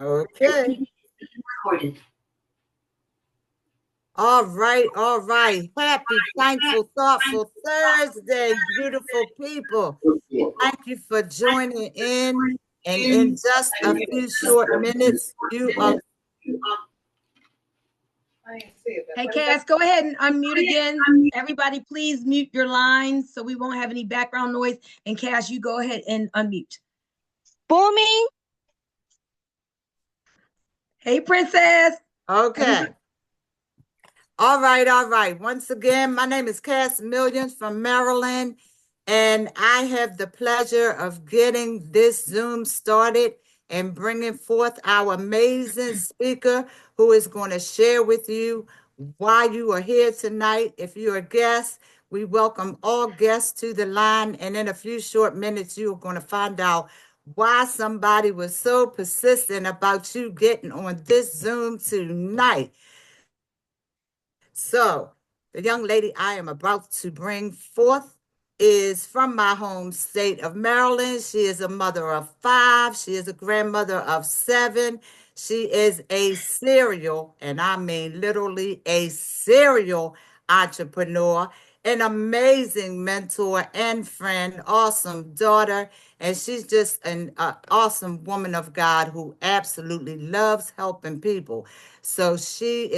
Okay. Recorded. All right. All right. Happy, thankful, thoughtful Thursday, beautiful people. Thank you for joining in. And in just a few short minutes, you are. Hey, Cass, go ahead and unmute again. Everybody, please mute your lines so we won't have any background noise. And Cass, you go ahead and unmute. Booming. Hey, Princess. Okay. All right, all right. Once again, my name is Cass Millions from Maryland, and I have the pleasure of getting this Zoom started and bringing forth our amazing speaker who is going to share with you why you are here tonight. If you're a guest, we welcome all guests to the line, and in a few short minutes, you're going to find out why somebody was so persistent about you getting on this Zoom tonight. So, the young lady I am about to bring forth is from my home state of Maryland. She is a mother of five. She is a grandmother of seven. She is a serial, and I mean literally a serial entrepreneur, an amazing mentor and friend, awesome daughter, and she's just an awesome woman of God who absolutely loves helping people. So she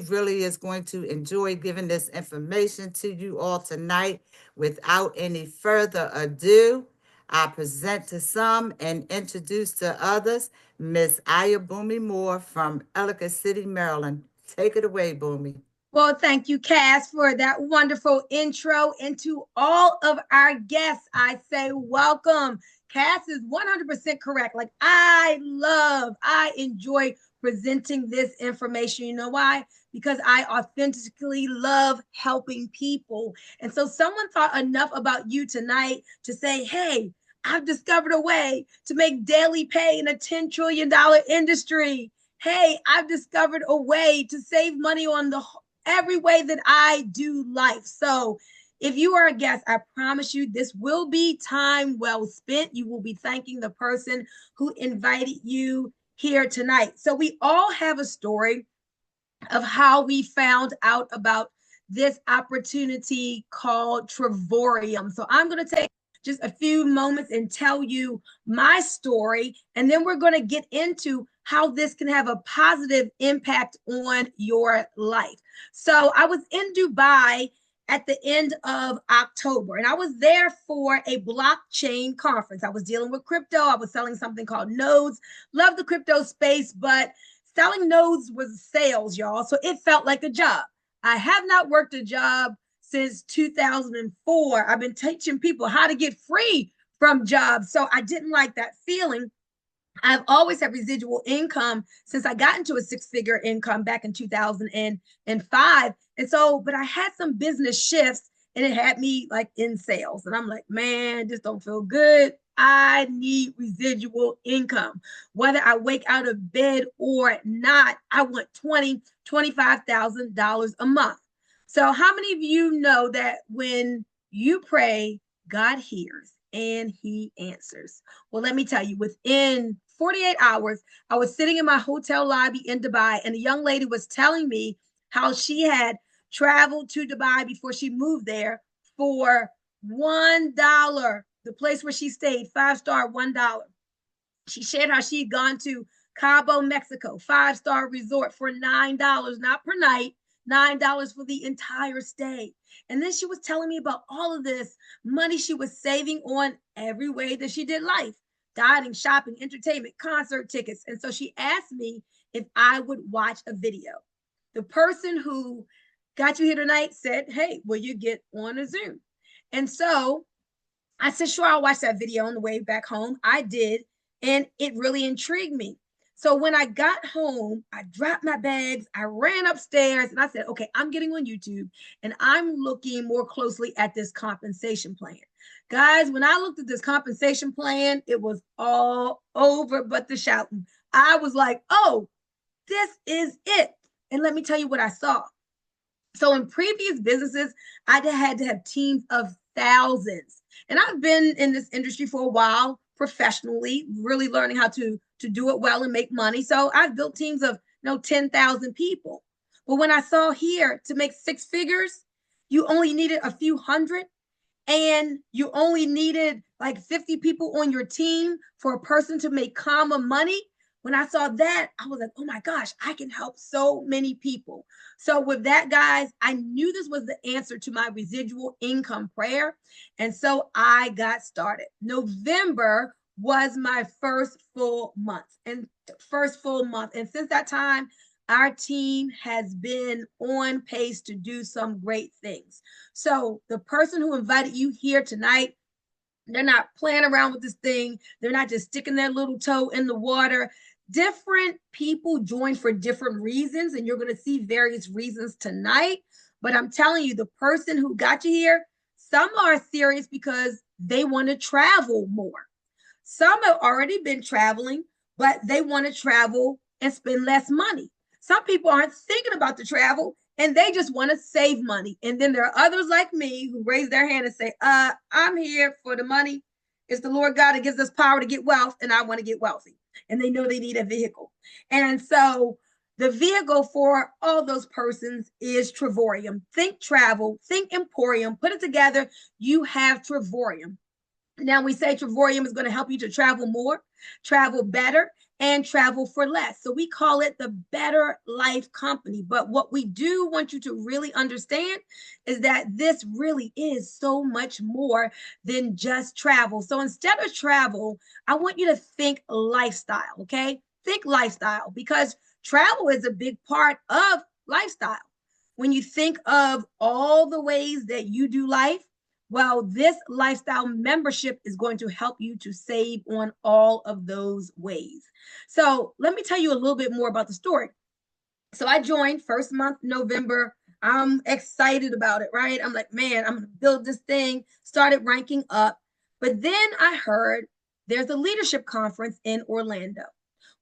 really is going to enjoy giving this information to you all tonight. Without any further ado, I present to some and introduce to others Miss Ayabumi Moore from Ellicott City, Maryland. Take it away, Boomy. Well, thank you, Cass, for that wonderful intro. And to all of our guests, I say welcome. Cass is 100% correct. Like, I enjoy presenting this information. You know why? Because I authentically love helping people. And so, someone thought enough about you tonight to say, hey, I've discovered a way to make daily pay in a $10 trillion industry. Hey, I've discovered a way to save money on the every way that I do life. So if you are a guest, I promise you this will be time well spent. You will be thanking the person who invited you here tonight. So we all have a story of how we found out about this opportunity called Travorium. So I'm going to take just a few moments and tell you my story, and then we're going to get into how this can have a positive impact on your life. So I was in Dubai at the end of October, and I was there for a blockchain conference. I was dealing with crypto. I was selling something called nodes. Love the crypto space, but selling nodes was sales, y'all. So it felt like a job. I have not worked a job since 2004. I've been teaching people how to get free from jobs. So I didn't like that feeling. I've always had residual income since I got into a six-figure income back in 2005. And so, but I had some business shifts and it had me like in sales. And I'm like, man, this don't feel good. I need residual income. Whether I wake out of bed or not, I want $25,000 a month. So how many of you know that when you pray, God hears and he answers? Well, let me tell you, within 48 hours, I was sitting in my hotel lobby in Dubai, and a young lady was telling me how she had traveled to Dubai before she moved there for $1. The place where she stayed, 5-star, $1. She shared how she had gone to Cabo, Mexico, 5-star resort for $9, not per night, $9 for the entire stay. And then she was telling me about all of this money she was saving on every way that she did life: dining, shopping, entertainment, concert tickets. And so she asked me if I would watch a video. The person who got you here tonight said, hey, will you get on a Zoom? And so I said, sure, I'll watch that video on the way back home. I did, and it really intrigued me. So when I got home, I dropped my bags, I ran upstairs, and I said, okay, I'm getting on YouTube and I'm looking more closely at this compensation plan. Guys, when I looked at this compensation plan, it was all over but the shouting. I was like, oh, this is it. And let me tell you what I saw. So in previous businesses, I had to have teams of thousands. And I've been in this industry for a while, professionally, really learning how to do it well and make money. So I've built teams of 10,000 people. But when I saw here to make six figures, you only needed a few hundred, and you only needed like 50 people on your team for a person to make comma money. When I saw that, I was like, oh my gosh, I can help so many people. So with that, guys, I knew this was the answer to my residual income prayer. And so I got started. November was my first full month. And since that time, our team has been on pace to do some great things. So the person who invited you here tonight, they're not playing around with this thing. They're not just sticking their little toe in the water. Different people join for different reasons, and you're going to see various reasons tonight. But I'm telling you, the person who got you here, some are serious because they want to travel more. Some have already been traveling, but they want to travel and spend less money. Some people aren't thinking about the travel and they just want to save money. And then there are others like me who raise their hand and say, I'm here for the money. It's the Lord God that gives us power to get wealth, and I want to get wealthy. And they know they need a vehicle. And so the vehicle for all those persons is Travorium. Think travel, think Emporium, put it together. You have Travorium. Now we say Travorium is going to help you to travel more, travel better, and travel for less. So we call it the Better Life Company. But what we do want you to really understand is that this really is so much more than just travel. So instead of travel, I want you to think lifestyle, okay? Think lifestyle, because travel is a big part of lifestyle. When you think of all the ways that you do life, well, this lifestyle membership is going to help you to save on all of those ways. So let me tell you a little bit more about the story. So I joined first month, November. I'm excited about it, right? I'm like, man, I'm going to build this thing, started ranking up. But then I heard there's a leadership conference in Orlando.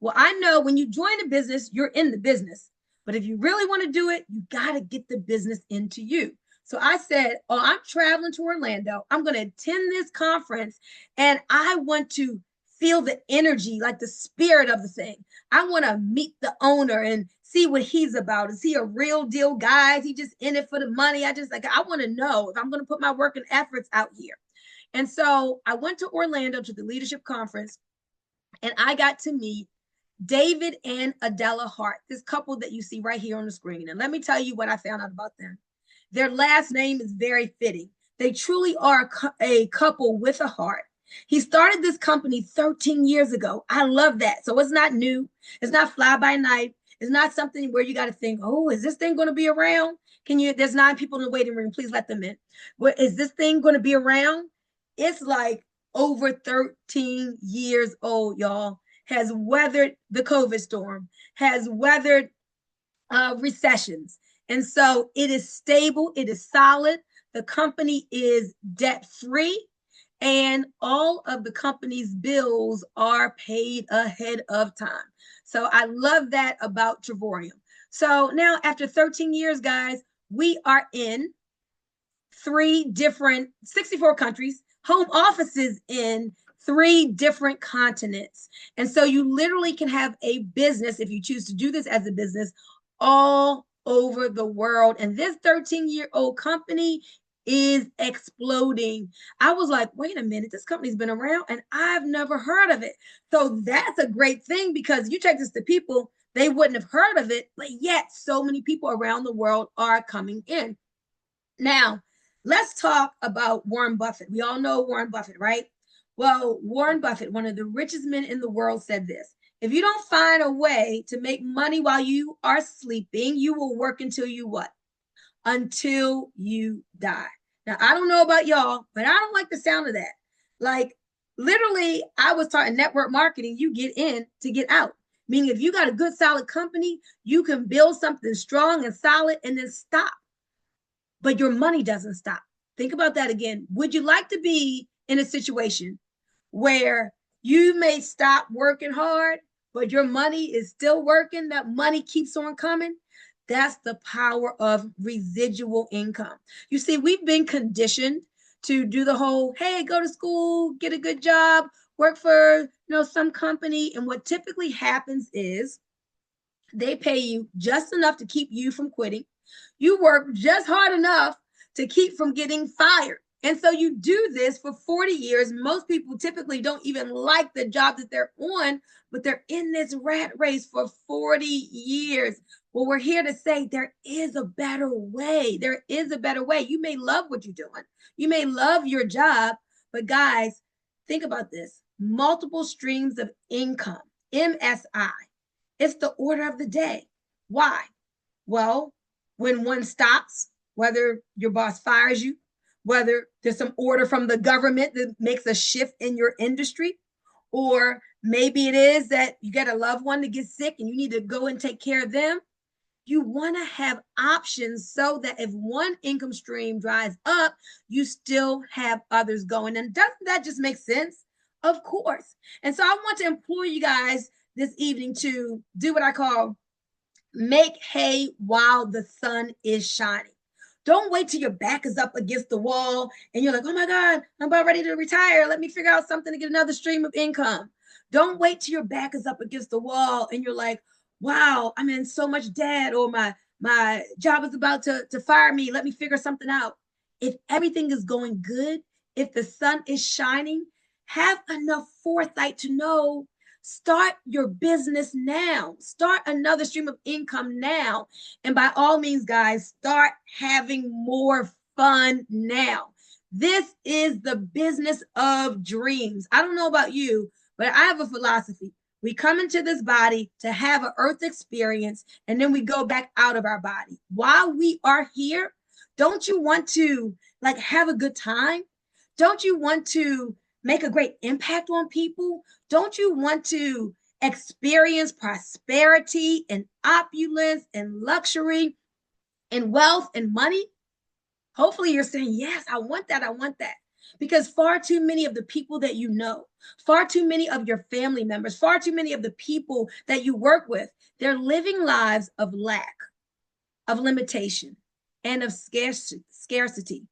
Well, I know when you join a business, you're in the business. But if you really want to do it, you got to get the business into you. So I said, oh, I'm traveling to Orlando. I'm going to attend this conference, and I want to feel the energy, like the spirit of the thing. I want to meet the owner and see what he's about. Is he a real deal guy? Is he just in it for the money? I want to know if I'm going to put my work and efforts out here. And so I went to Orlando to the leadership conference, and I got to meet David and Adela Hart, this couple that you see right here on the screen. And let me tell you what I found out about them. Their last name is very fitting. They truly are a couple with a heart. He started this company 13 years ago. I love that. So it's not new. It's not fly by night. It's not something where you got to think, oh, is this thing going to be around? There's 9 people in the waiting room. Please let them in. What is this thing going to be around? It's like over 13 years old, y'all. Has weathered the COVID storm, has weathered recessions. And so it is stable, it is solid. The company is debt free, and all of the company's bills are paid ahead of time. So I love that about Travorium. So now, after 13 years, guys, we are in 64 countries, home offices in 3 different continents. And so you literally can have a business, if you choose to do this as a business, all over the world. And this 13-year-old company is exploding. I was like, wait a minute, this company's been around and I've never heard of it. So that's a great thing, because you take this to people, they wouldn't have heard of it, but yet so many people around the world are coming in. Now, let's talk about Warren Buffett. We all know Warren Buffett, right? Well, Warren Buffett, one of the richest men in the world, said this: if you don't find a way to make money while you are sleeping, you will work until you what? Until you die. Now, I don't know about y'all, but I don't like the sound of that. Like, literally, I was taught in network marketing, you get in to get out. Meaning, if you got a good, solid company, you can build something strong and solid and then stop. But your money doesn't stop. Think about that again. Would you like to be in a situation where you may stop working hard, but your money is still working? That money keeps on coming. That's the power of residual income. You see, we've been conditioned to do the whole, hey, go to school, get a good job, work for, some company, and what typically happens is they pay you just enough to keep you from quitting. You work just hard enough to keep from getting fired. And so you do this for 40 years. Most people typically don't even like the job that they're on, but they're in this rat race for 40 years. Well, we're here to say there is a better way. There is a better way. You may love what you're doing. You may love your job, but guys, think about this. Multiple streams of income, MSI. It's the order of the day. Why? Well, when one stops, whether your boss fires you, whether there's some order from the government that makes a shift in your industry, or maybe it is that you get a loved one to get sick and you need to go and take care of them. You want to have options so that if one income stream dries up, you still have others going. And doesn't that just make sense? Of course. And so I want to implore you guys this evening to do what I call make hay while the sun is shining. Don't wait till your back is up against the wall and you're like, oh my God, I'm about ready to retire. Let me figure out something to get another stream of income. Don't wait till your back is up against the wall and you're like, wow, I'm in so much debt, or my job is about to fire me. Let me figure something out. If everything is going good, if the sun is shining, have enough foresight to know. Start your business now. Start another stream of income now. And by all means, guys, start having more fun now. This is the business of dreams. I don't know about you, but I have a philosophy. We come into this body to have an earth experience, and then we go back out of our body. While we are here, don't you want to have a good time? Don't you want to make a great impact on people? Don't you want to experience prosperity and opulence and luxury and wealth and money? Hopefully you're saying, yes, I want that. I want that. Because far too many of the people that you know, far too many of your family members, far too many of the people that you work with, they're living lives of lack, of limitation, and of scarcity.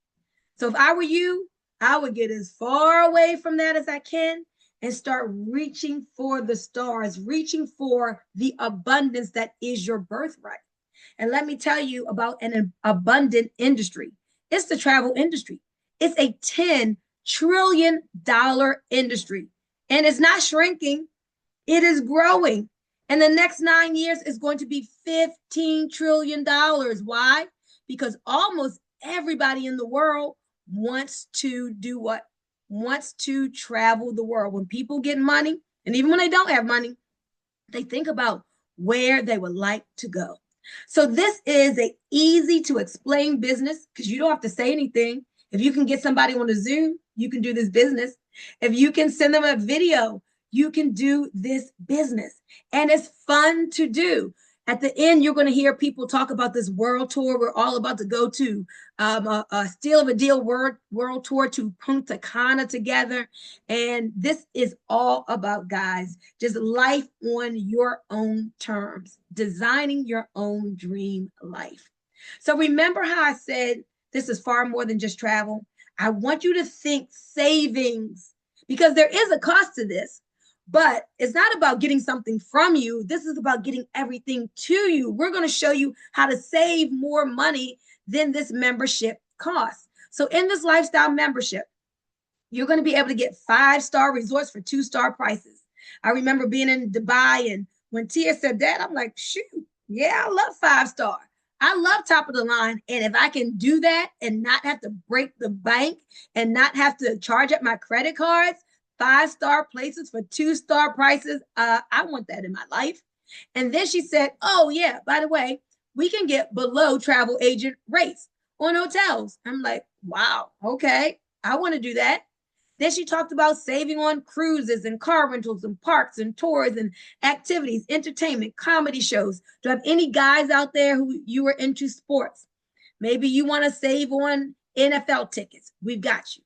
So if I were you, I would get as far away from that as I can and start reaching for the stars, reaching for the abundance that is your birthright. And let me tell you about an abundant industry. It's the travel industry. It's a $10 trillion industry, and it's not shrinking. It is growing. And the next 9 years is going to be $15 trillion. Why? Because almost everybody in the world wants to do what? Wants to travel the world. When people get money, and even when they don't have money, they think about where they would like to go. So this is an easy to explain business because you don't have to say anything. If you can get somebody on a Zoom, you can do this business. If you can send them a video, you can do this business. And it's fun to do. At the end, you're going to hear people talk about this world tour. We're all about to go to a Steal of a Deal world tour to Punta Cana together. And this is all about, guys, just life on your own terms, designing your own dream life. So remember how I said this is far more than just travel? I want you to think savings, because there is a cost to this. But it's not about getting something from you. This is about getting everything to you. We're going to show you how to save more money than this membership costs. So in this lifestyle membership, you're going to be able to get 5-star resorts for 2-star prices. I remember being in Dubai, and when Tia said that, I'm like, shoot, yeah, I love 5-star. I love top of the line. And if I can do that and not have to break the bank and not have to charge up my credit cards, 5-star places for 2-star prices, I want that in my life. And then she said, oh yeah, by the way, we can get below travel agent rates on hotels. I'm like, wow, okay, I want to do that. Then she talked about saving on cruises and car rentals and parks and tours and activities, entertainment, comedy shows. Do I have any guys out there who you are into sports? Maybe you want to save on NFL tickets. We've got you.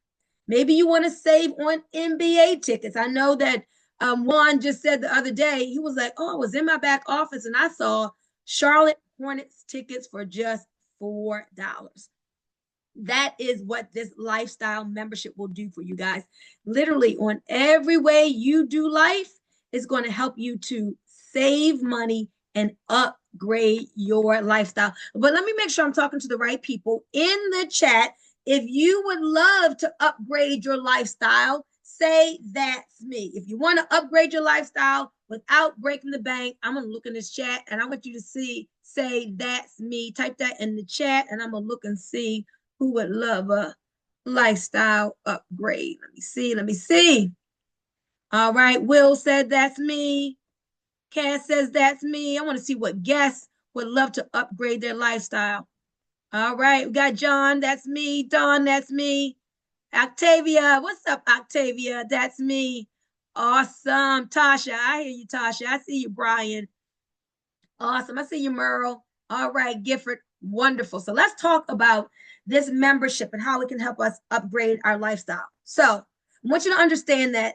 Maybe you want to save on NBA tickets. I know that Juan just said the other day, he was like, oh, I was in my back office and I saw Charlotte Hornets tickets for just $4. That is what this lifestyle membership will do for you guys. Literally, on every way you do life, it's going to help you to save money and upgrade your lifestyle. But let me make sure I'm talking to the right people in the chat. If you would love to upgrade your lifestyle, say that's me. If you want to upgrade your lifestyle without breaking the bank, I'm going to look in this chat and I want you to say that's me. Type that in the chat and I'm going to look and see who would love a lifestyle upgrade. Let me see. Let me see. All right. Will said that's me. Cass says that's me. I want to see what guests would love to upgrade their lifestyle. All right. We got John. That's me. Dawn. That's me. Octavia. What's up, Octavia? That's me. Awesome. Tasha. I hear you, Tasha. I see you, Brian. Awesome. I see you, Merle. All right, Gifford. Wonderful. So let's talk about this membership and how it can help us upgrade our lifestyle. So I want you to understand that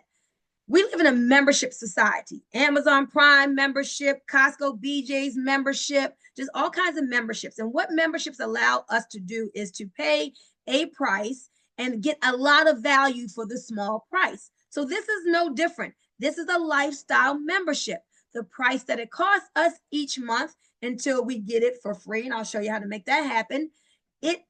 we live in a membership society. Amazon Prime membership, Costco BJ's membership, just all kinds of memberships. And what memberships allow us to do is to pay a price and get a lot of value for the small price. So this is no different. This is a lifestyle membership. The price that it costs us each month until we get it for free, and I'll show you how to make that happen. It's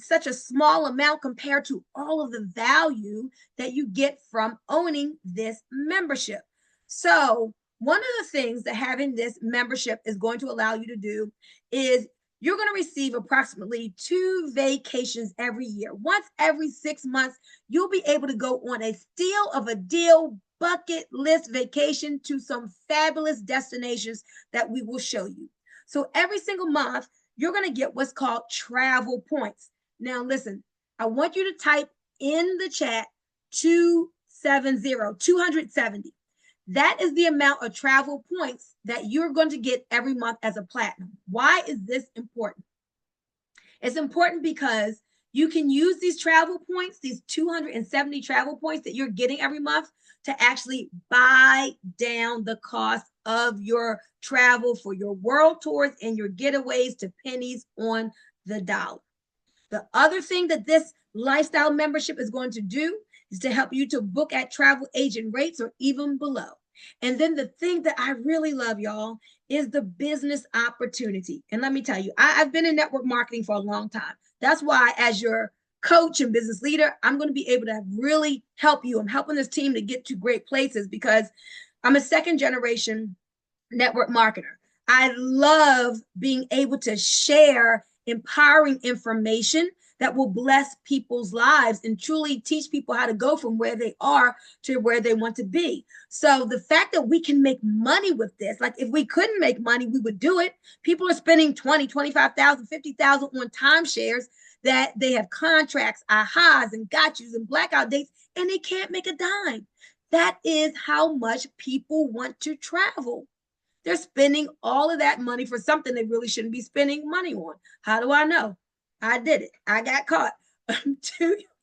such a small amount compared to all of the value that you get from owning this membership. So one of the things that having this membership is going to allow you to do is you're going to receive approximately 2 vacations every year. Once every 6 months, you'll be able to go on a steal of a deal bucket list vacation to some fabulous destinations that we will show you. So every single month, you're going to get what's called travel points. Now, listen, I want you to type in the chat 270. That is the amount of travel points that you're going to get every month as a platinum. Why is this important? It's important because you can use these travel points, these 270 travel points that you're getting every month, to actually buy down the cost of your travel for your world tours and your getaways to pennies on the dollar. The other thing that this lifestyle membership is going to do is to help you to book at travel agent rates or even below. And then the thing that I really love, y'all, is the business opportunity. And let me tell you, I've been in network marketing for a long time. That's why, as your coach and business leader, I'm going to be able to really help you. I'm helping this team to get to great places because I'm a second generation network marketer. I love being able to share empowering information that will bless people's lives and truly teach people how to go from where they are to where they want to be. So the fact that we can make money with this, like if we couldn't make money, we would do it. People are spending 20, 25,000, 50,000 on timeshares that they have contracts, ahas and got yous and blackout dates, and they can't make a dime. That is how much people want to travel. They're spending all of that money for something they really shouldn't be spending money on. How do I know? I did it. I got caught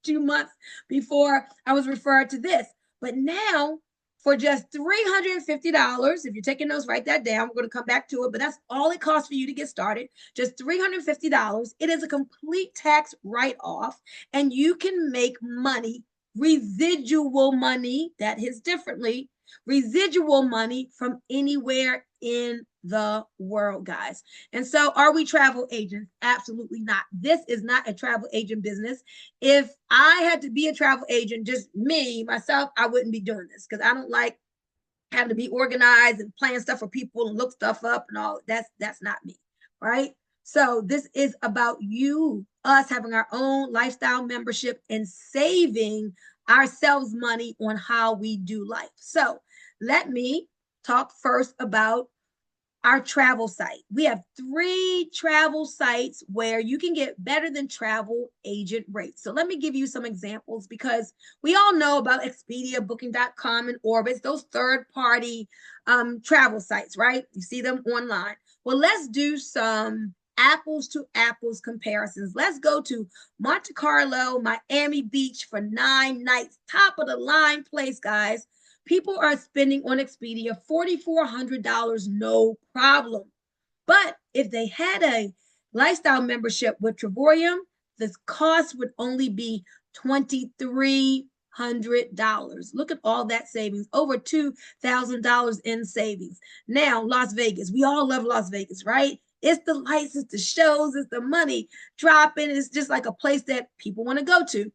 two months before I was referred to this. But now, for just $350, if you're taking notes, write that down. We're going to come back to it, but that's all it costs for you to get started. Just $350. It is a complete tax write-off, and you can make money, residual money, that hits differently, residual money from anywhere in the world, guys. And so, are we travel agents? Absolutely not. This is not a travel agent business. If I had to be a travel agent, just me, myself, I wouldn't be doing this because I don't like having to be organized and plan stuff for people and look stuff up and all. That's not me, right? So this is about you, us having our own lifestyle membership and saving ourselves money on how we do life. So let me talk first about our travel site. We have 3 travel sites where you can get better than travel agent rates. So let me give you some examples because we all know about Expedia, Booking.com, and Orbitz, those third-party travel sites, right? You see them online. Well, let's do some apples to apples comparisons. Let's go to Monte Carlo, Miami Beach for 9 nights. Top of the line place, guys. People are spending on Expedia $4,400, no problem. But if they had a lifestyle membership with Travorium, the cost would only be $2,300. Look at all that savings, over $2,000 in savings. Now, Las Vegas, we all love Las Vegas, right? It's the lights, it's the shows, it's the money dropping. It's just like a place that people want to go to.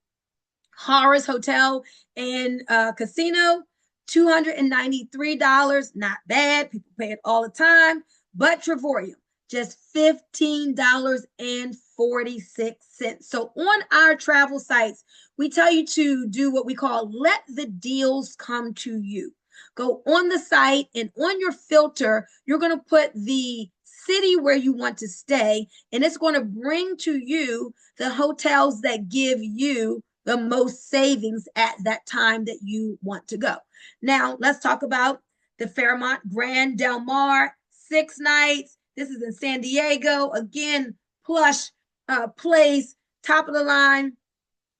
Harris Hotel and Casino, $293. Not bad. People pay it all the time. But Travorium, just $15.46. So on our travel sites, we tell you to do what we call let the deals come to you. Go on the site, and on your filter, you're going to put the city where you want to stay, and it's going to bring to you the hotels that give you the most savings at that time that you want to go. Now, let's talk about the Fairmont Grand Del Mar, 6 nights. This is in San Diego. Again, plush place, top of the line,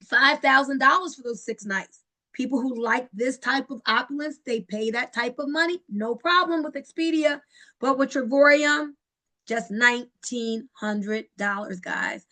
$5,000 for those 6 nights. People who like this type of opulence, they pay that type of money. No problem with Expedia. But with Travorium, just $1,900, guys.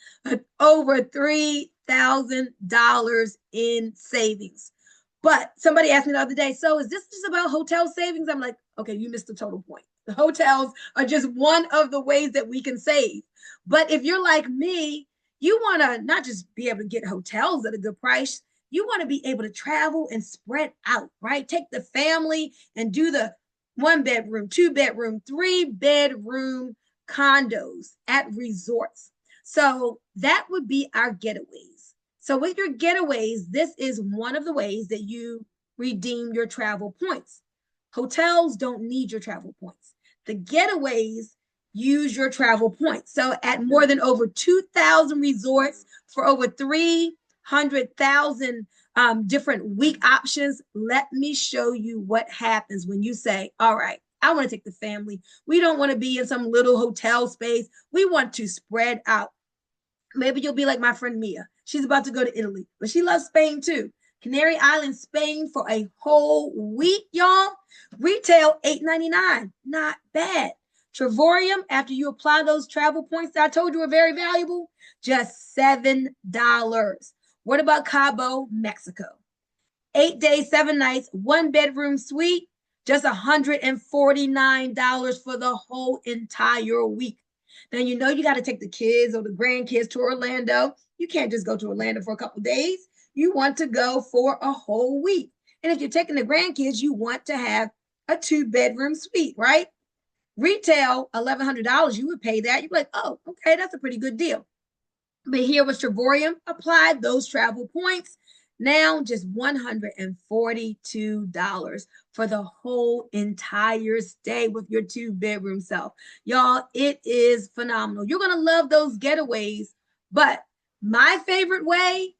Over $3,000 in savings. But somebody asked me the other day, so is this just about hotel savings? I'm like, okay, you missed the total point. The hotels are just one of the ways that we can save. But if you're like me, you want to not just be able to get hotels at a good price, you want to be able to travel and spread out, right? Take the family and do the 1-bedroom, 2-bedroom, 3-bedroom condos at resorts. So that would be our getaways. So with your getaways, this is one of the ways that you redeem your travel points. Hotels don't need your travel points. The getaways use your travel points. So at more than over 2,000 resorts for over 300,000 different week options, let me show you what happens when you say, all right, I want to take the family. We don't want to be in some little hotel space. We want to spread out. Maybe you'll be like my friend Mia. She's about to go to Italy, but she loves Spain too. Canary Islands, Spain for a whole week, y'all. Retail $8.99. Not bad. Travorium, after you apply those travel points that I told you are very valuable, just $7. What about Cabo, Mexico? 8 days, 7 nights, 1-bedroom suite, just $149 for the whole entire week. Now, you know you got to take the kids or the grandkids to Orlando. You can't just go to Orlando for a couple of days. You want to go for a whole week. And if you're taking the grandkids, you want to have a 2-bedroom suite, right? Retail, $1,100, you would pay that. You'd be like, oh, okay, that's a pretty good deal. But here with Travorium, apply those travel points. Now just $142 for the whole entire stay with your 2-bedroom self. Y'all, it is phenomenal. You're going to love those getaways. But my favorite way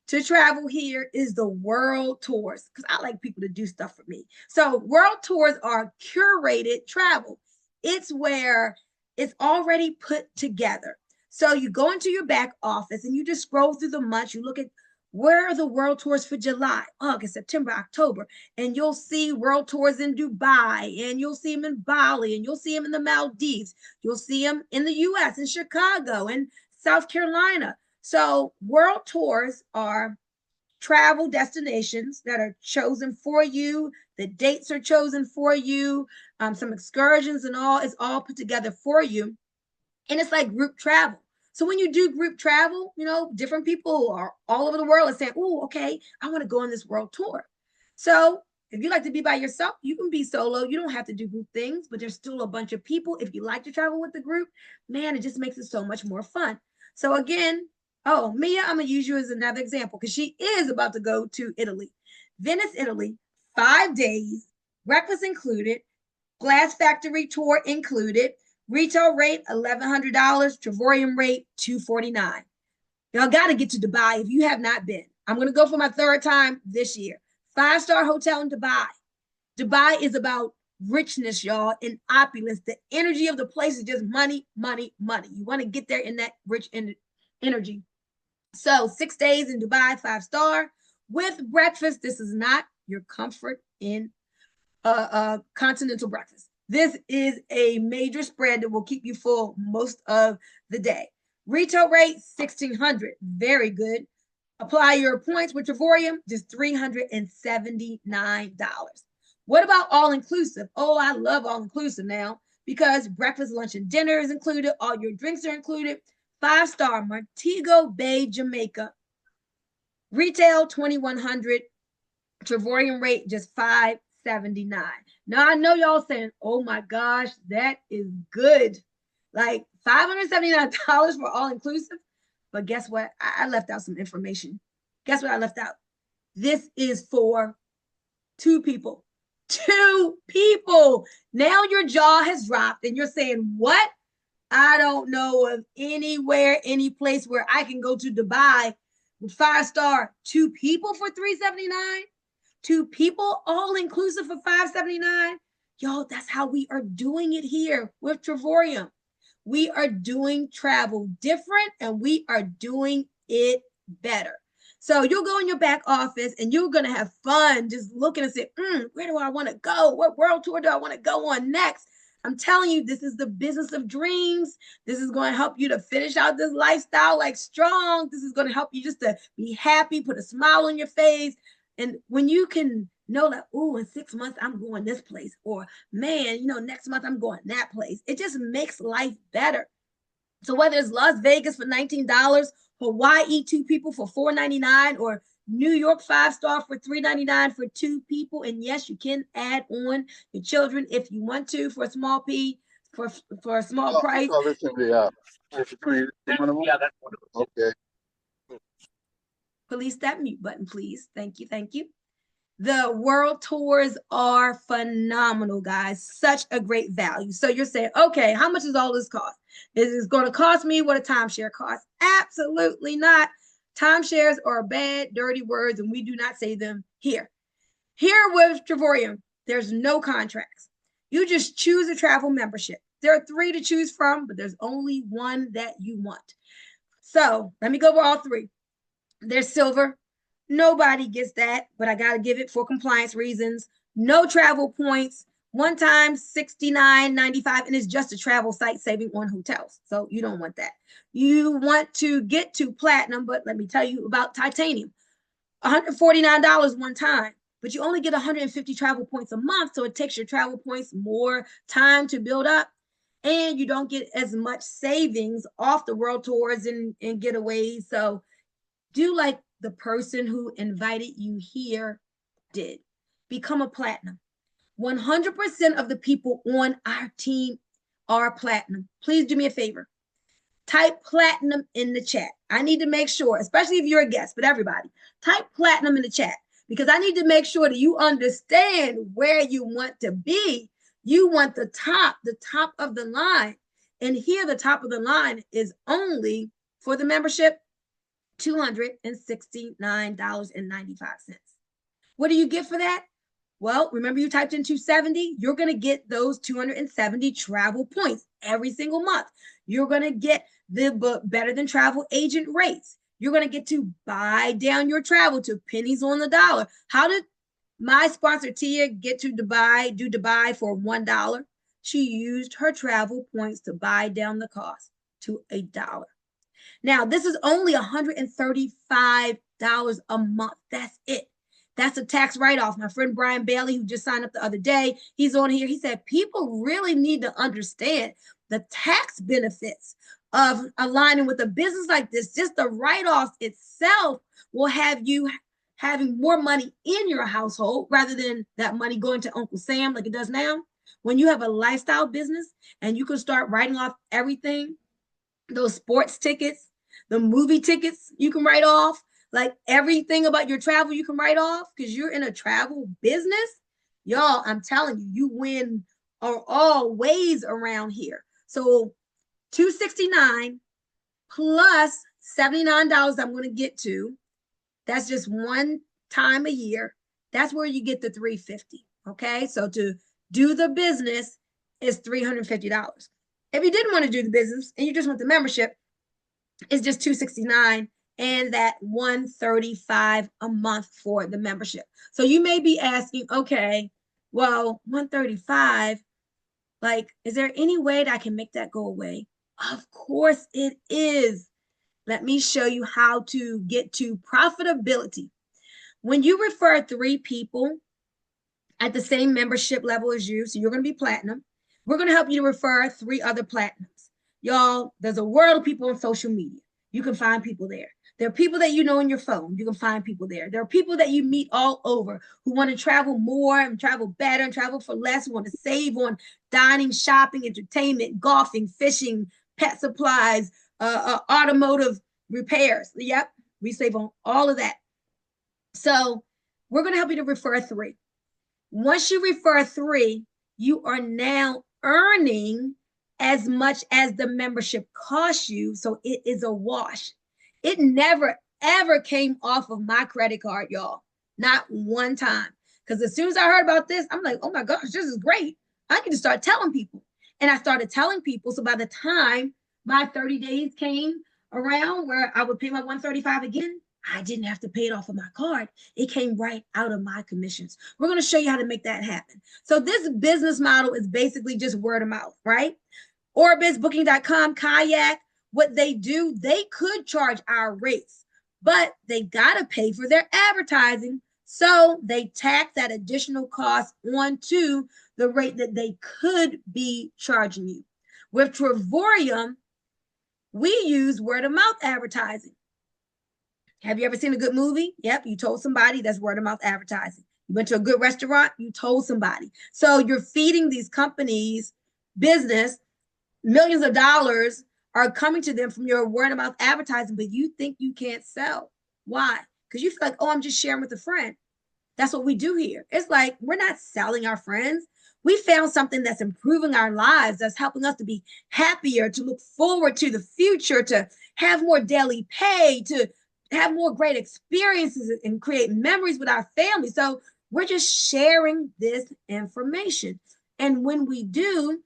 to travel here is the world tours, because I like people to do stuff for me. So world tours are curated travel. It's where it's already put together. So you go into your back office and you just scroll through the months. You look at where are the world tours for July, August, September, October, and you'll see world tours in Dubai, and you'll see them in Bali, and you'll see them in the Maldives. You'll see them in the US, in Chicago, and South Carolina. So world tours are travel destinations that are chosen for you. The dates are chosen for you. Some excursions and all, it's all put together for you. And it's like group travel. So when you do group travel, you know, different people are all over the world are saying, oh, okay, I want to go on this world tour. So if you like to be by yourself, you can be solo. You don't have to do group things, but there's still a bunch of people. If you like to travel with the group, man, it just makes it so much more fun. So again, oh, Mia, I'm going to use you as another example because she is about to go to Italy. Venice, Italy, 5 days, breakfast included, glass factory tour included. Retail rate $1,100, Travorium rate $249. Y'all got to get to Dubai if you have not been. I'm going to go for my 3rd time this year. 5-star hotel in Dubai. Dubai is about richness, y'all, and opulence. The energy of the place is just money, money, money. You want to get there in that rich energy. So 6 days in Dubai, 5-star with breakfast. This is not your comfort in continental breakfast. This is a major spread that will keep you full most of the day. Retail rate, $1,600. Very good. Apply your points with Travorium, just $379. What about all inclusive? Oh, I love all inclusive now because breakfast, lunch, and dinner is included. All your drinks are included. 5-star Montego Bay, Jamaica. Retail, $2,100. Travorium rate, just $579. Now I know y'all saying, oh my gosh, that is good. Like $579 for all inclusive. But guess what? I left out some information. Guess what I left out? This is for two people. Two people. Now your jaw has dropped and you're saying, what? I don't know of anywhere, any place where I can go to Dubai with 5-star, two people for $379. Two people, all inclusive for $579. Y'all, that's how we are doing it here with Travorium. We are doing travel different and we are doing it better. So you'll go in your back office and you're going to have fun just looking and say, where do I want to go? What world tour do I want to go on next? I'm telling you, this is the business of dreams. This is going to help you to finish out this lifestyle like strong. This is going to help you just to be happy, put a smile on your face. And when you can know that, oh, in 6 months, I'm going this place, or man, next month I'm going that place. It just makes life better. So whether it's Las Vegas for $19, Hawaii, two people for $499, or New York 5-star for $399 for two people. And yes, you can add on your children if you want to for a small fee, for a small price. Oh, this is the yeah, that's wonderful. Okay. Release that mute button, please. Thank you. Thank you. The world tours are phenomenal, guys. Such a great value. So you're saying, okay, how much does all this cost? Is this going to cost me what a timeshare costs? Absolutely not. Timeshares are bad, dirty words, and we do not say them here. Here with Travorium, there's no contracts. You just choose a travel membership. There are 3 to choose from, but there's only one that you want. So let me go over all 3. There's silver. Nobody gets that, but I got to give it for compliance reasons. No travel points. One time $69.95, and it's just a travel site saving on hotels. So you don't want that. You want to get to platinum, but let me tell you about titanium. $149 one time, but you only get 150 travel points a month. So it takes your travel points more time to build up. And you don't get as much savings off the world tours and getaways. So do like the person who invited you here did. Become a platinum. 100% of the people on our team are platinum. Please do me a favor. Type platinum in the chat. I need to make sure, especially if you're a guest, but everybody, type platinum in the chat because I need to make sure that you understand where you want to be. You want the top of the line. And here, the top of the line is only for the membership, $269.95. What do you get for that? Well, remember you typed in 270, you're going to get those 270 travel points every single month. You're going to get the better than travel agent rates. You're going to get to buy down your travel to pennies on the dollar. How did my sponsor Tia get to Dubai, do Dubai for $1? She used her travel points to buy down the cost to $1. Now, this is only $135 a month. That's it. That's a tax write-off. My friend Brian Bailey, who just signed up the other day, he's on here. He said, people really need to understand the tax benefits of aligning with a business like this. Just the write-off itself will have you having more money in your household rather than that money going to Uncle Sam like it does now. When you have a lifestyle business and you can start writing off everything, those sports tickets, the movie tickets you can write off, like everything about your travel you can write off because you're in a travel business. Y'all, I'm telling you, you win all ways around here. So $269 plus $79 I'm going to get to. That's just one time a year. That's where you get the $350. Okay, so to do the business is $350. If you didn't want to do the business and you just want the membership, it's just $269 and that $135 a month for the membership. So you may be asking, okay, well, $135, like, is there any way that I can make that go away? Of course it is. Let me show you how to get to profitability. When you refer 3 people at the same membership level as you, so you're going to be platinum, we're going to help you to refer 3 other platinums. Y'all, there's a world of people on social media. You can find people there. There are people that you know in your phone. You can find people there. There are people that you meet all over who want to travel more and travel better and travel for less, who want to save on dining, shopping, entertainment, golfing, fishing, pet supplies, automotive repairs. Yep, we save on all of that. So we're going to help you to refer 3. Once you refer 3, you are now earning as much as the membership costs you. So it is a wash. It never, ever came off of my credit card, y'all. Not one time. Because as soon as I heard about this, I'm like, oh my gosh, this is great. I can just start telling people. And I started telling people. So by the time my 30 days came around where I would pay my $135 again, I didn't have to pay it off of my card. It came right out of my commissions. We're going to show you how to make that happen. So this business model is basically just word of mouth, right? Orbis, Booking.com, Kayak, what they do, they could charge our rates, but they got to pay for their advertising. So they tack that additional cost onto the rate that they could be charging you. With Travorium, we use word of mouth advertising. Have you ever seen a good movie? Yep, you told somebody. That's word of mouth advertising. You went to a good restaurant, you told somebody. So you're feeding these companies business, millions of dollars are coming to them from your word of mouth advertising, but you think you can't sell. Why? Because you feel like, oh, I'm just sharing with a friend. That's what we do here. It's like we're not selling our friends. We found something that's improving our lives, that's helping us to be happier, to look forward to the future, to have more daily pay, to have more great experiences and create memories with our family. So we're just sharing this information. And when we do,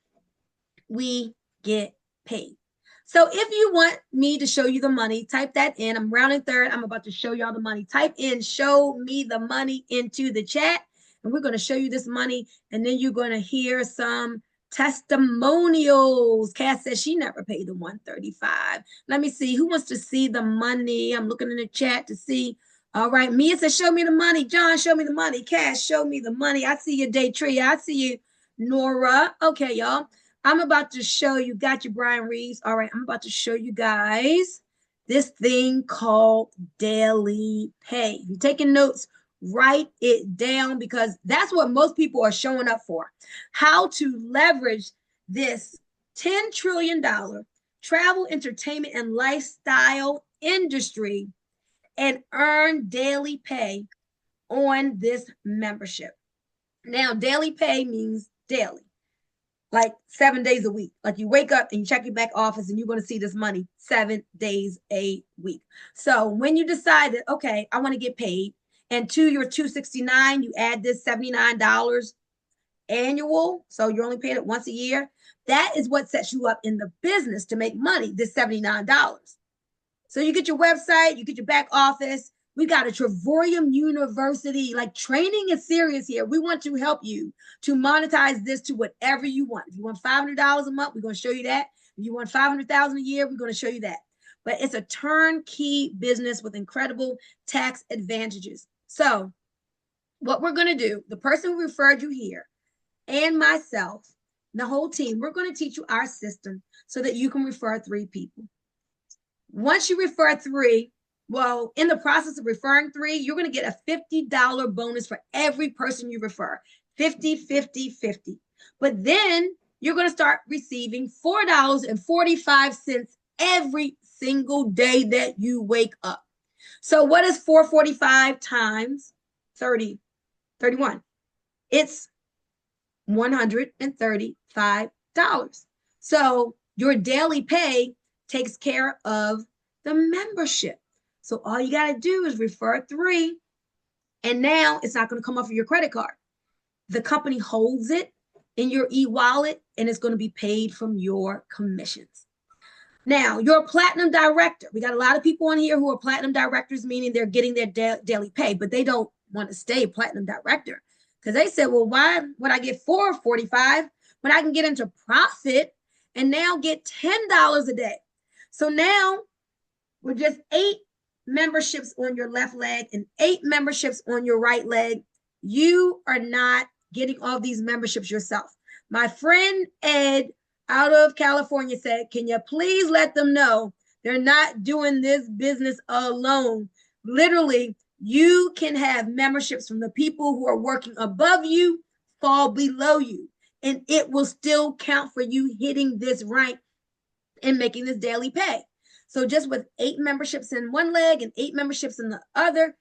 we get paid. So if you want me to show you the money, type that in. I'm rounding third. I'm about to show y'all the money. Type in show me the money into the chat. And we're going to show you this money. And then you're going to hear some testimonials. Cass says she never paid the $135. Let me see. Who wants to see the money? I'm looking in the chat to see. All right. Mia says, show me the money. John, show me the money. Cass, show me the money. I see you, Daytria. I see you, Nora. Okay, y'all. I'm about to show you, got you, Brian Reeves. All right, I'm about to show you guys this thing called daily pay. If you're taking notes, write it down because that's what most people are showing up for. How to leverage this $10 trillion travel, entertainment, and lifestyle industry and earn daily pay on this membership. Now, daily pay means daily. Like 7 days a week. Like you wake up and you check your back office and you're going to see this money 7 days a week. So when you decide that, okay, I want to get paid, and to your $269, you add this $79 annual. So you're only paying it once a year. That is what sets you up in the business to make money, this $79. So you get your website, you get your back office. We got a Travorium University. Like training is serious here. We want to help you to monetize this to whatever you want. If you want $500 a month, we're going to show you that. If you want $500,000 a year, we're going to show you that. But it's a turnkey business with incredible tax advantages. So what we're going to do, the person who referred you here and myself, the whole team, we're going to teach you our system so that you can refer 3 people. Once you refer 3, well, in the process of referring 3, you're going to get a $50 bonus for every person you refer. 50, 50, 50. But then you're going to start receiving $4.45 every single day that you wake up. So what is 445 times 30? 31. It's $135. So your daily pay takes care of the membership. So all you got to do is refer 3, and now it's not going to come off of your credit card. The company holds it in your e-wallet, and it's going to be paid from your commissions. Now, you're a platinum director. We got a lot of people on here who are platinum directors, meaning they're getting their daily pay, but they don't want to stay platinum director because they said, well, why would I get $4.45 when I can get into profit and now get $10 a day. So now with just 8 memberships on your left leg and 8 memberships on your right leg, you are not getting all these memberships yourself. My friend Ed out of California said, can you please let them know they're not doing this business alone? Literally, you can have memberships from the people who are working above you fall below you, and it will still count for you hitting this rank and making this daily pay. So just with 8 memberships in one leg and 8 memberships in the other,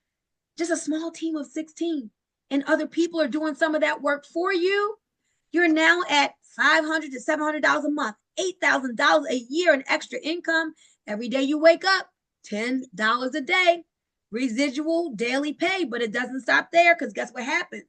just a small team of 16, and other people are doing some of that work for you, you're now at $500 to $700 a month, $8,000 a year in extra income. Every day you wake up, $10 a day, residual daily pay. But it doesn't stop there, because guess what happens?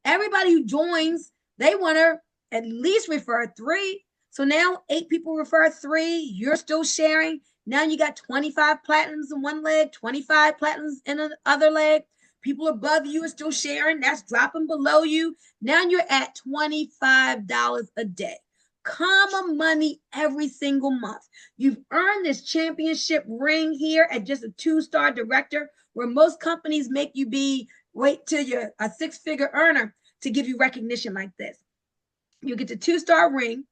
Everybody who joins, they want to at least refer 3. So now 8 people refer 3. You're still sharing. Now you got 25 platinums in one leg, 25 platinums in the other leg. People above you are still sharing. That's dropping below you. Now you're at $25 a day. Comma money every single month. You've earned this championship ring here at just a 2-star director, where most companies make you wait till you're a 6-figure earner to give you recognition like this. You get the 2-star ring.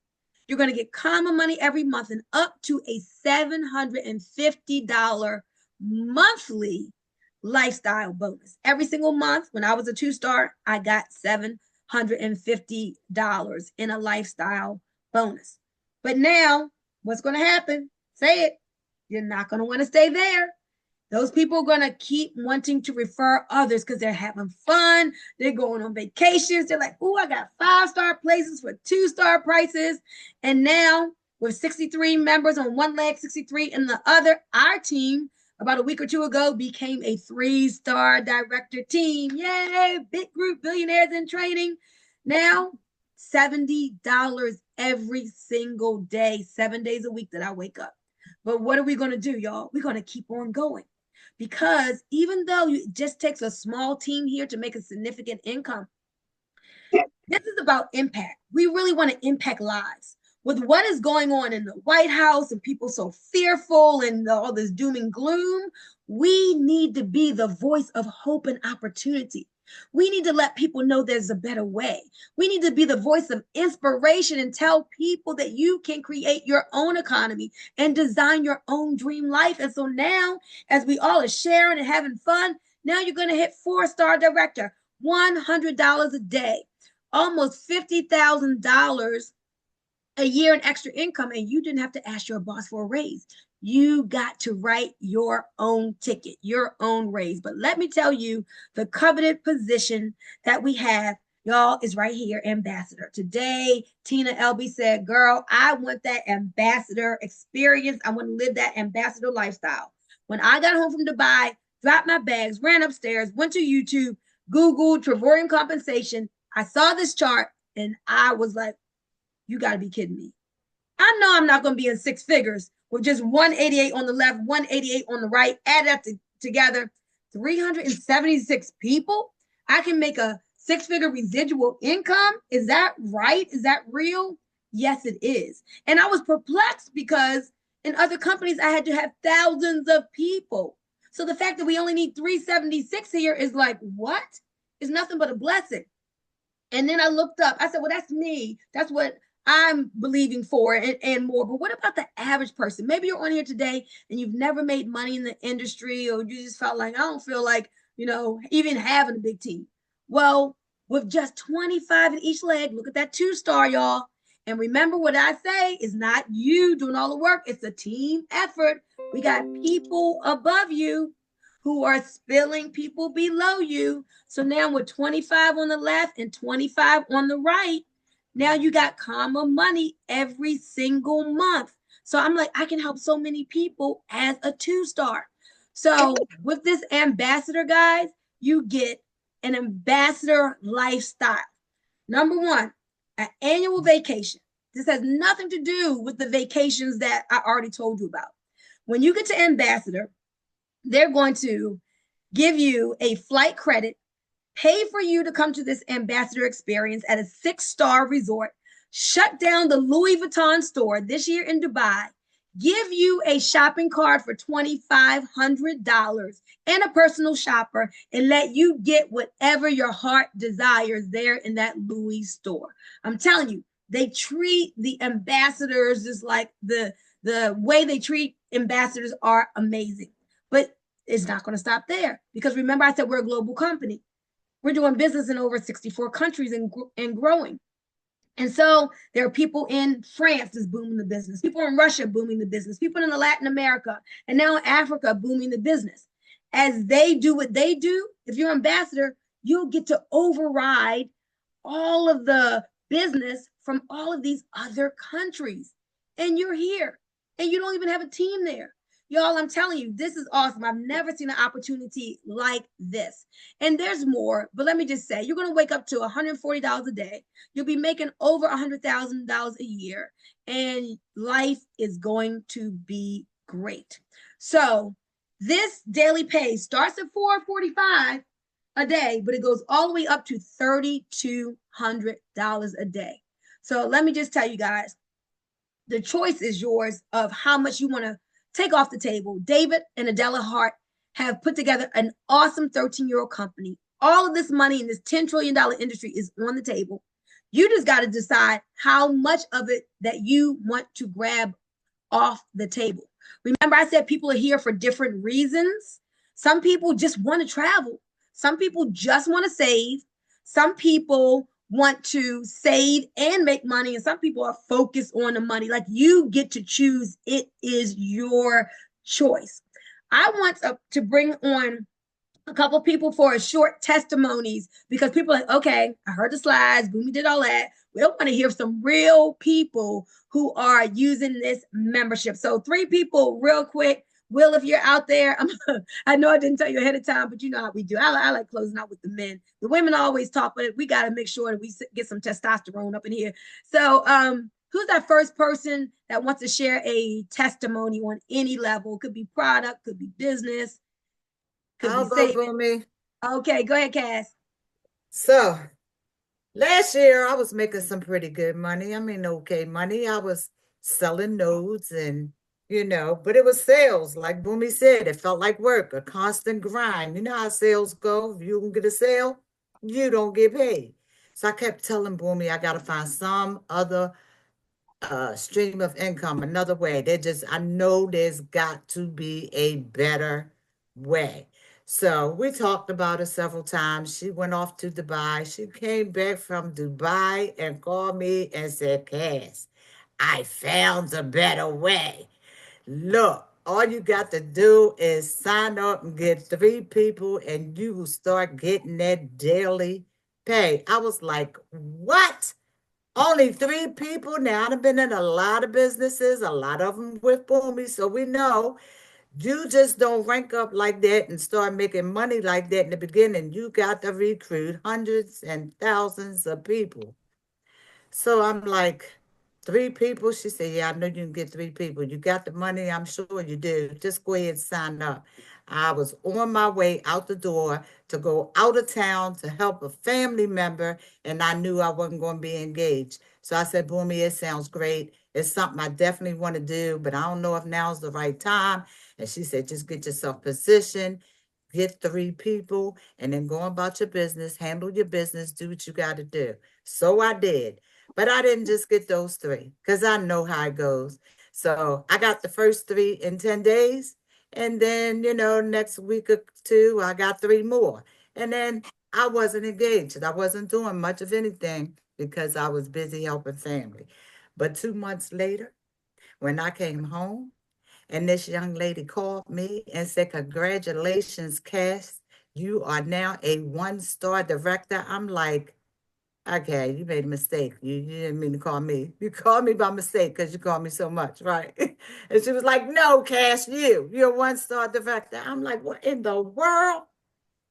You're going to get comma money every month and up to a $750 monthly lifestyle bonus. Every single month, when I was a 2-star, I got $750 in a lifestyle bonus. But now, what's going to happen? Say it. You're not going to want to stay there. Those people are going to keep wanting to refer others because they're having fun. They're going on vacations. They're like, oh, I got 5-star places for 2-star prices. And now with 63 members on one leg, 63 in the other, our team about a week or 2 ago became a 3-star director team. Yay, big group, billionaires in training. Now, $70 every single day, 7 days a week that I wake up. But what are we going to do, y'all? We're going to keep on going. Because even though it just takes a small team here to make a significant income, this is about impact. We really want to impact lives. With what is going on in the White House and people so fearful and all this doom and gloom, we need to be the voice of hope and opportunity. We need to let people know there's a better way. We need to be the voice of inspiration and tell people that you can create your own economy and design your own dream life. And so now, as we all are sharing and having fun, now you're going to hit 4-star director, $100 a day, almost $50,000 a year in extra income, and you didn't have to ask your boss for a raise. You got to write your own ticket, your own raise. But let me tell you, the coveted position that we have, y'all, is right here, ambassador. Today, Tina Elby said, girl, I want that ambassador experience. I want to live that ambassador lifestyle. When I got home from Dubai, dropped my bags, ran upstairs, went to YouTube, Googled Travorium compensation. I saw this chart and I was like, you got to be kidding me. I know I'm not going to be in 6 figures with just 188 on the left, 188 on the right. Add that together, 376 people. I can make a 6-figure residual income. Is that right? Is that real? Yes, it is. And I was perplexed because in other companies, I had to have thousands of people. So the fact that we only need 376 here is like, what? It's nothing but a blessing. And then I looked up. I said, well, that's me. That's what I'm believing for and more. But what about the average person? Maybe you're on here today and you've never made money in the industry, or you just felt like, I don't feel like, even having a big team. Well, with just 25 in each leg, look at that 2-star, y'all. And remember what I say is not you doing all the work. It's a team effort. We got people above you who are spilling people below you. So now with 25 on the left and 25 on the right, now you got comma money every single month. So I'm like, I can help so many people as a 2-star. So with this ambassador, guys, you get an ambassador lifestyle. Number 1, an annual vacation. This has nothing to do with the vacations that I already told you about. When you get to ambassador, they're going to give you a flight credit, pay for you to come to this ambassador experience at a 6-star resort, shut down the Louis Vuitton store this year in Dubai, give you a shopping card for $2,500 and a personal shopper, and let you get whatever your heart desires there in that Louis store. I'm telling you, they treat the ambassadors just like the way they treat ambassadors are amazing. But it's not going to stop there, because remember I said we're a global company. We're doing business in over 64 countries and growing. And so there are people in France that's booming the business, people in Russia booming the business, people in Latin America, and now in Africa booming the business. As they do what they do, if you're an ambassador, you'll get to override all of the business from all of these other countries. And you're here and you don't even have a team there. Y'all, I'm telling you, this is awesome. I've never seen an opportunity like this. And there's more, but let me just say, you're going to wake up to $140 a day. You'll be making over $100,000 a year, and life is going to be great. So this daily pay starts at $445 a day, but it goes all the way up to $3,200 a day. So let me just tell you guys, the choice is yours of how much you want to take off the table. David and Adela Hart have put together an awesome 13-year-old company. All of this money in this $10 trillion industry is on the table. You just got to decide how much of it that you want to grab off the table. Remember, I said people are here for different reasons. Some people just want to travel. Some people just want to save. Some people want to save and make money, and some people are focused on the money. Like, you get to choose. It is your choice. I want to bring on a couple people for a short testimonies, because people are like, okay, I heard the slides, Boomy did all that. We don't want to hear some real people who are using this membership. So 3 people real quick. Will, if you're out there, I know I didn't tell you ahead of time, but you know how we do. I like closing out with the men. The women always talk, but we got to make sure that we get some testosterone up in here. So who's that first person that wants to share a testimony on any level? Could be product, could be business, could I'll be go, saving. Boomy. Okay, go ahead, Cass. So last year I was making some pretty good money. I mean, okay money. I was selling nodes and but it was sales. Like Boomy said, it felt like work, a constant grind. You know how sales go. If you don't get a sale, you don't get paid. So I kept telling Boomy I gotta find some other stream of income, another way. I know there's got to be a better way. So we talked about it several times. She went off to Dubai. She came back from Dubai and called me and said, Cass, I found a better way. Look, all you got to do is sign up and get 3 people, and you will start getting that daily pay. I was like, what? Only 3 people? Now, I've been in a lot of businesses, a lot of them with Boomy, so we know you just don't rank up like that and start making money like that in the beginning. You got to recruit hundreds and thousands of people. So I'm like, 3 people? She said, yeah, I know you can get 3 people. You got the money? I'm sure you do. Just go ahead and sign up. I was on my way out the door to go out of town to help a family member, and I knew I wasn't going to be engaged. So I said, Boomy, it sounds great. It's something I definitely want to do, but I don't know if now's the right time. And she said, just get yourself positioned, get 3 people, and then go about your business, handle your business, do what you got to do. So I did. But I didn't just get those 3, because I know how it goes. So I got the first 3 in 10 days. And then, next week or 2, I got 3 more. And then I wasn't engaged. I wasn't doing much of anything because I was busy helping family. But 2 months later, when I came home, and this young lady called me and said, congratulations, Cass. You are now a 1-star director. I'm like, okay, you made a mistake. You didn't mean to call me. You called me by mistake because you called me so much, right? And she was like, no, Cash, you're a 1-star director. I'm like, what in the world?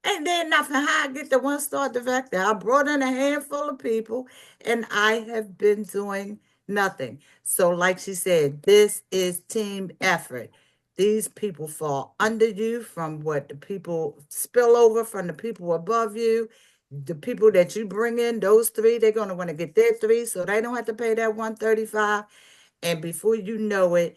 Ain't there nothing how I get the 1-star director. I brought in a handful of people and I have been doing nothing. So, like she said, this is team effort. These people fall under you from what the people spill over from the people above you. the people that you bring in, those three, they're going to want to get their three, so they don't have to pay that 135. And before you know it,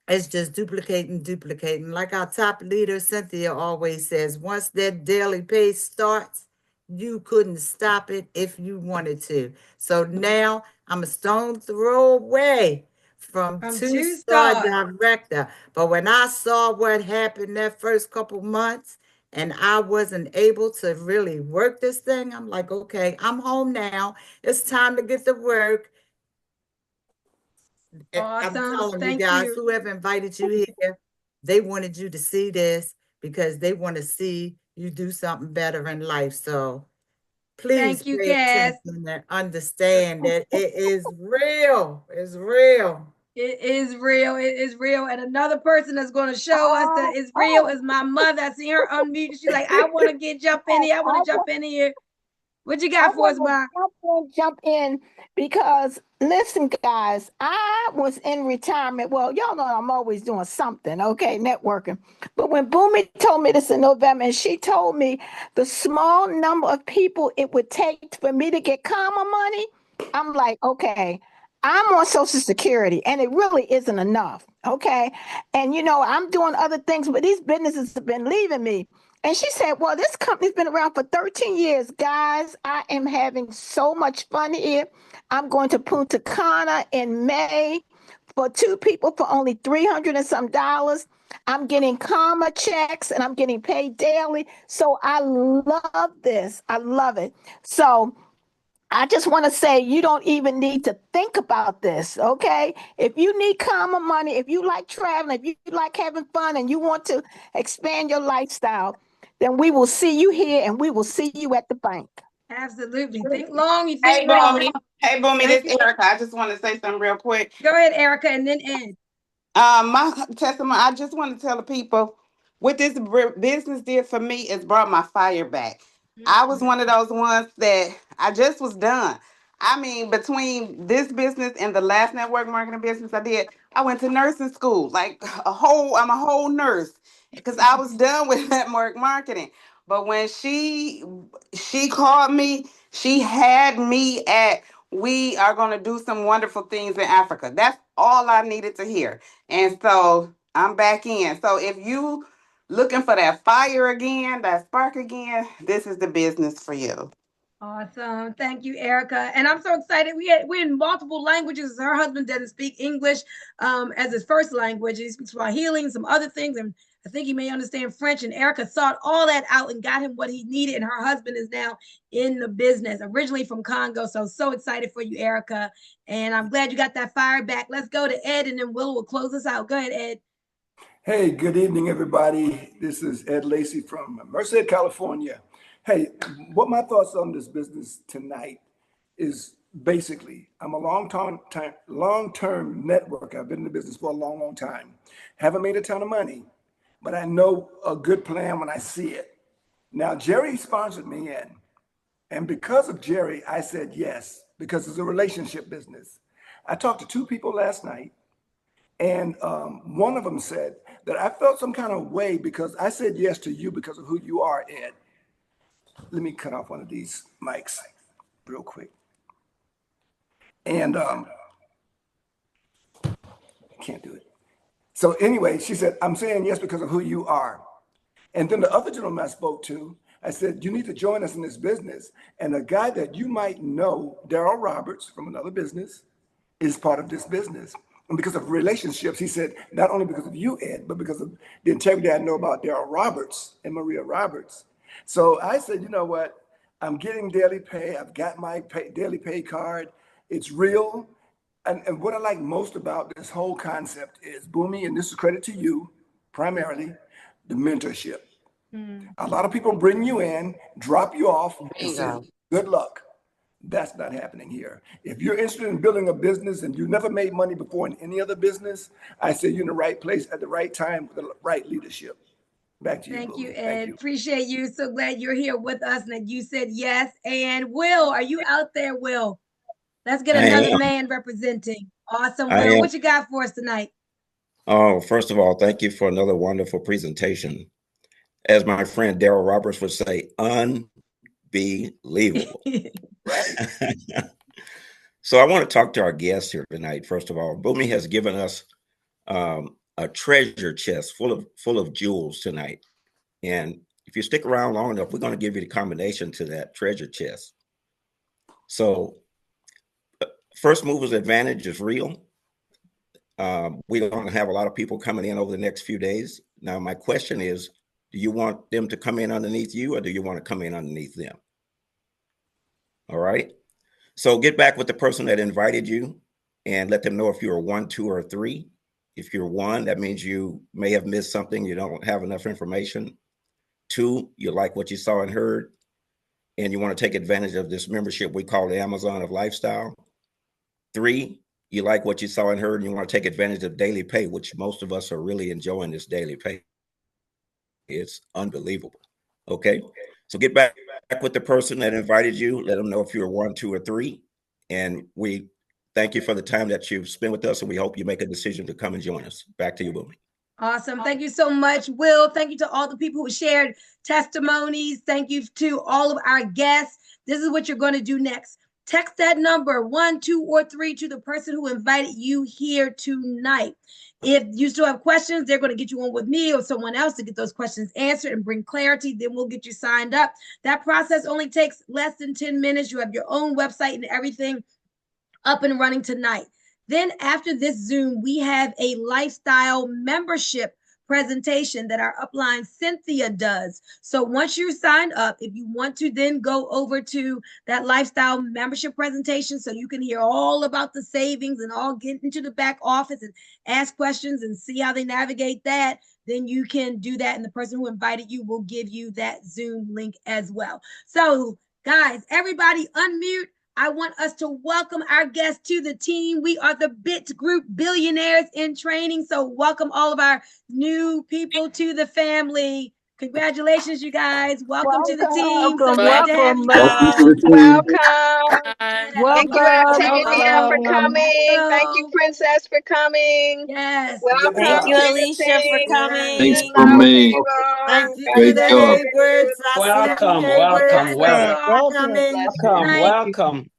it's just duplicating. Like our top leader, Cynthia, always says, once that daily pay starts, you couldn't stop it if you wanted to. So now I'm a stone throw away from From two two-star stars. director. But when I saw what happened that first couple months and I wasn't able to really work this thing, I'm like, okay, I'm home now. It's time to get to work. I'm Awesome. telling you Thank guys, you. whoever invited you here, they wanted you to see this because they want to see you do something better in life. So please Thank you, pay Cass. attention and understand that it is real. It's real. It is real. It is real. And another person that's going to show us that Oh, it's real oh, is my mother. I see her unmute. She's like, I want to jump in here. I want to jump in here. What you I got for us, Ma? want to jump in because listen, guys, I was in retirement. Well, y'all know I'm always doing something, okay, networking. But when Boomy told me this in November, and she told me the small number of people it would take for me to get karma money, I'm like, okay, I'm on Social Security, and it really isn't enough, okay. And I'm doing other things, but these businesses have been leaving me. And she said, well, this company's been around for 13 years. Guys, I am having so much fun here. I'm going to Punta Cana in May for two people for only 300 and some dollars. I'm getting karma checks and I'm getting paid daily. So I love this. I love it. So I just want to say you don't even need to think about this, okay? If you need karma money, if you like traveling, if you like having fun and you want to expand your lifestyle, then we will see you here and we will see you at the bank. Absolutely. Think long, you think Hey, wrong. Boomy. Hey, Boomy, Thank this you. is Erica. I just want to say something real quick. Go ahead, Erica, and then Ed. My testimony, I just want to tell the people what this business did for me is brought my fire back. I was one of those ones that I just was done. I mean, between this business and the last network marketing business I did, I went to nursing school, like I'm a whole nurse because I was done with network marketing. But when she called me, she had me at we are going to do some wonderful things in Africa. That's all I needed to hear. And so I'm back in. So if you looking for that fire again, that spark again, this is the business for you. Awesome. Thank you, Erica. And I'm so excited. We're in multiple languages. Her husband doesn't speak English as his first language. He speaks Swahili and some other things. And I think he may understand French. And Erica sought all that out and got him what he needed. And her husband is now in the business, originally from Congo. So excited for you, Erica. And I'm glad you got that fire back. Let's go to Ed and then Will close us out. Go ahead, Ed. Hey, good evening, everybody. This is Ed Lacey from Merced, California. Hey, what my thoughts on this business tonight is basically I'm a long-term networker. I've been in the business for a long, long time. Haven't made a ton of money, but I know a good plan when I see it. Now, Jerry sponsored me in, and because of Jerry, I said yes, because it's a relationship business. I talked to two people last night. And one of them said that I felt some kind of way because I said yes to you because of who you are, Ed. Let me cut off one of these mics real quick. And can't do it. So anyway, she said, I'm saying yes because of who you are. And then the other gentleman I spoke to, I said, you need to join us in this business. And a guy that you might know, Daryl Roberts from another business, is part of this business. And because of relationships, he said, not only because of you, Ed, but because of the integrity I know about Daryl Roberts and Maria Roberts. So I said, you know what? I'm getting daily pay. I've got my daily pay card. It's real. And what I like most about this whole concept is, Boomy, and this is credit to you, primarily, the mentorship. A lot of people bring you in, drop you off, and say, good luck. That's not happening here. If you're interested in building a business and you never made money before in any other business, I say you're in the right place at the right time with the right leadership. Back to you, Thank you, Boomy. Ed. Thank you. Appreciate you. So glad you're here with us and that you said yes. And Will, are you out there, Will? Let's get I another am. man representing. Awesome, I Will. am. What you got for us tonight? Oh, first of all, thank you for another wonderful presentation. As my friend Daryl Roberts would say, unbelievable. unbelievable. So I want to talk to our guests here tonight. First of all, Boomy has given us a treasure chest full of jewels tonight. And if you stick around long enough, we're going to give you the combination to that treasure chest. So first movers advantage is real. We're going to have a lot of people coming in over the next few days. Now, my question is, do you want them to come in underneath you, or do you want to come in underneath them? All right. So get back with the person that invited you and let them know if you're a 1, 2, or 3. If you're 1, that means you may have missed something. You don't have enough information. 2, you like what you saw and heard, and you want to take advantage of this membership we call the Amazon of Lifestyle. 3, you like what you saw and heard, and you want to take advantage of daily pay, which most of us are really enjoying this daily pay. It's unbelievable. Okay. So get back with the person that invited you. Let them know if you're 1, 2, or 3. And we thank you for the time that you've spent with us, and we hope you make a decision to come and join us. Back to you, Boomy. Awesome. Thank you so much, Will. Thank you to all the people who shared testimonies. Thank you to all of our guests. This is what you're going to do next. Text that number 1, 2, or 3 to the person who invited you here tonight. If you still have questions, they're going to get you on with me or someone else to get those questions answered and bring clarity. Then we'll get you signed up. That process only takes less than 10 minutes. You have your own website and everything up and running tonight. Then after this Zoom, we have a lifestyle membership presentation that our upline Cynthia does. So once you're signed up, if you want to then go over to that lifestyle membership presentation so you can hear all about the savings and all get into the back office and ask questions and see how they navigate that, then you can do that. And the person who invited you will give you that Zoom link as well. So guys, everybody unmute. I want us to welcome our guests to the team. We are the BIT Group Billionaires in Training. So welcome all of our new people to the family. Congratulations, you guys. Welcome to the team. So glad to have you Welcome to all. the team. Welcome. Thank you, Octavia, for coming. Thank you, Princess, for coming. Yes. Welcome Thank to you, the Alicia, for team. Thanks coming. for Love me. you Thank all. you God to Great the bless job. Haywoods. you. I see the Welcome, Haywoods. welcome, Thank you welcome. for coming Welcome, tonight. welcome.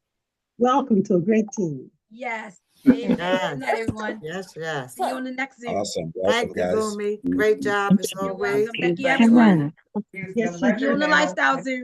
Welcome to a great team. Yes. Amen. Yes. Good night, everyone. Yes, yes. See you on the next Zoom. Awesome. Welcome, Thank you, guys. Boomy. Great job as You're always. welcome. Thank you, everyone. Yes, See you on the lifestyle Zoom.